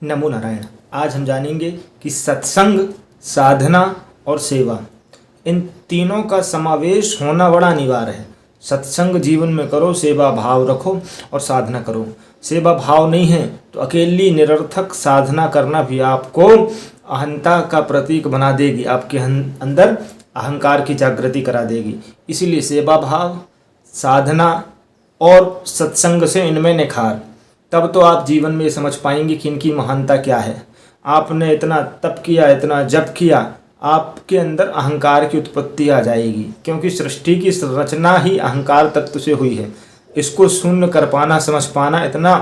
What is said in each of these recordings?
नमो नारायण। आज हम जानेंगे कि सत्संग, साधना और सेवा, इन तीनों का समावेश होना बड़ा अनिवार्य है। सत्संग जीवन में करो, सेवा भाव रखो और साधना करो। सेवा भाव नहीं है तो अकेली निरर्थक साधना करना भी आपको अहंता का प्रतीक बना देगी, आपके अंदर अहंकार की जागृति करा देगी। इसीलिए सेवा भाव, साधना और सत्संग से इनमें निखार, तब तो आप जीवन में समझ पाएंगे कि इनकी महानता क्या है। आपने इतना तप किया, इतना जप किया, आपके अंदर अहंकार की उत्पत्ति आ जाएगी, क्योंकि सृष्टि की रचना ही अहंकार तत्व से हुई है। इसको शून्य कर पाना, समझ पाना इतना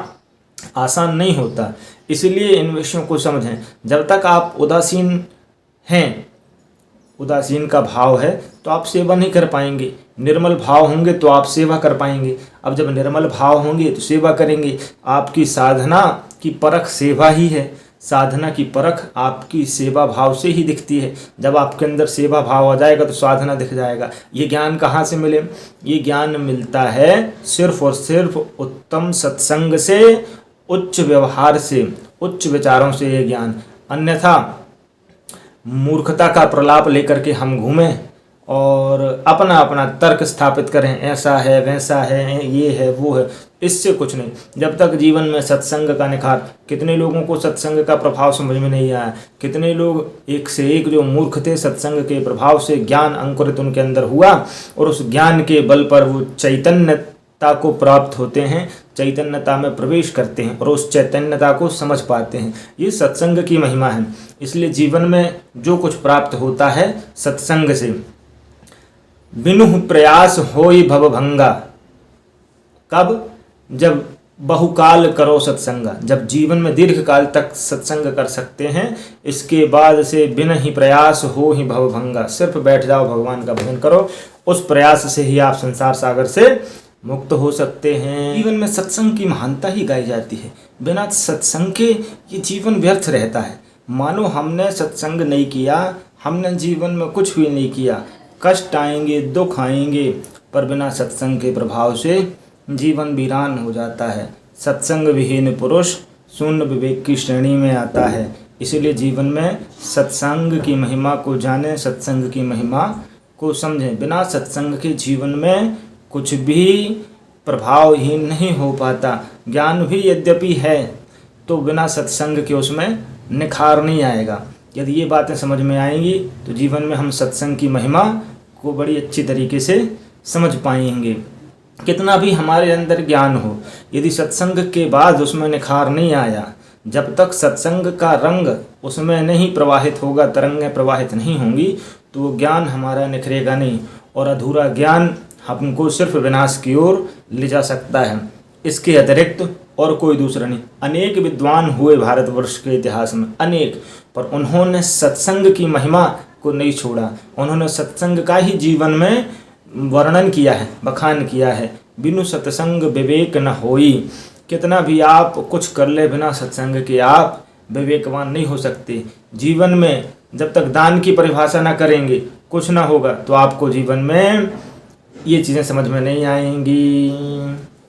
आसान नहीं होता। इसलिए इन विषयों को समझें। जब तक आप उदासीन हैं, उदासीन का भाव है, तो आप सेवा नहीं कर पाएंगे। निर्मल भाव होंगे तो आप सेवा कर पाएंगे। अब जब निर्मल भाव होंगे तो सेवा करेंगे। आपकी साधना की परख सेवा ही है। साधना की परख आपकी सेवा भाव से ही दिखती है। जब आपके अंदर सेवा भाव आ जाएगा तो साधना दिख जाएगा। ये ज्ञान कहाँ से मिले? ये ज्ञान मिलता है सिर्फ और सिर्फ उत्तम सत्संग से, उच्च व्यवहार से, उच्च विचारों से ये ज्ञान। अन्यथा मूर्खता का प्रलाप लेकर के हम घूमें और अपना अपना तर्क स्थापित करें, ऐसा है, वैसा है, ये है, वो है, इससे कुछ नहीं। जब तक जीवन में सत्संग का निखार, कितने लोगों को सत्संग का प्रभाव समझ में नहीं आया, कितने लोग एक से एक जो मूर्ख थे, सत्संग के प्रभाव से ज्ञान अंकुरित उनके अंदर हुआ और उस ज्ञान के बल पर वो चैतन्यता को प्राप्त होते हैं, चैतन्यता में प्रवेश करते हैं और उस चैतन्यता को समझ पाते हैं। ये सत्संग की महिमा है। इसलिए जीवन में जो कुछ प्राप्त होता है सत्संग से, बिनु प्रयास होई भवभंगा। कब? जब बहुकाल करो सत्संगा। जब जीवन में दीर्घ काल तक सत्संग कर सकते हैं, इसके बाद से बिना ही प्रयास हो ही भवभंगा। सिर्फ बैठ जाओ, भगवान का भजन करो, उस प्रयास से ही आप संसार सागर से मुक्त हो सकते हैं। जीवन में सत्संग की महानता ही गाई जाती है। बिना सत्संग के ये जीवन व्यर्थ रहता है। मानो हमने सत्संग नहीं किया, हमने जीवन में कुछ भी नहीं किया। कष्ट आएंगे, दुख आएंगे, पर बिना सत्संग के प्रभाव से जीवन वीरान हो जाता है। सत्संग विहीन पुरुष शून्य विवेक की श्रेणी में आता है। इसीलिए जीवन में सत्संग की महिमा को जानें, सत्संग की महिमा को समझें। बिना सत्संग के जीवन में कुछ भी प्रभावहीन नहीं हो पाता। ज्ञान भी यद्यपि है तो बिना सत्संग के उसमें निखार नहीं आएगा। यदि ये बातें समझ में आएंगी तो जीवन में हम सत्संग की महिमा को बड़ी अच्छी तरीके से समझ पाएंगे। कितना भी हमारे अंदर ज्ञान हो, यदि सत्संग के बाद उसमें निखार नहीं आया, जब तक सत्संग का रंग उसमें नहीं प्रवाहित होगा, तरंगें प्रवाहित नहीं होंगी, तो वो ज्ञान हमारा निखरेगा नहीं और अधूरा ज्ञान हमको सिर्फ विनाश की ओर ले जा सकता है। इसके अतिरिक्त और कोई दूसरा नहीं। अनेक विद्वान हुए भारतवर्ष के इतिहास में, अनेक, पर उन्होंने सत्संग की महिमा को नहीं छोड़ा। उन्होंने सत्संग का ही जीवन में वर्णन किया है, बखान किया है। बिनु सत्संग विवेक न होई। कितना भी आप कुछ कर ले, बिना सत्संग के आप विवेकवान नहीं हो सकते। जीवन में जब तक दान की परिभाषा ना करेंगे, कुछ ना होगा, तो आपको जीवन में ये चीज़ें समझ में नहीं आएंगी।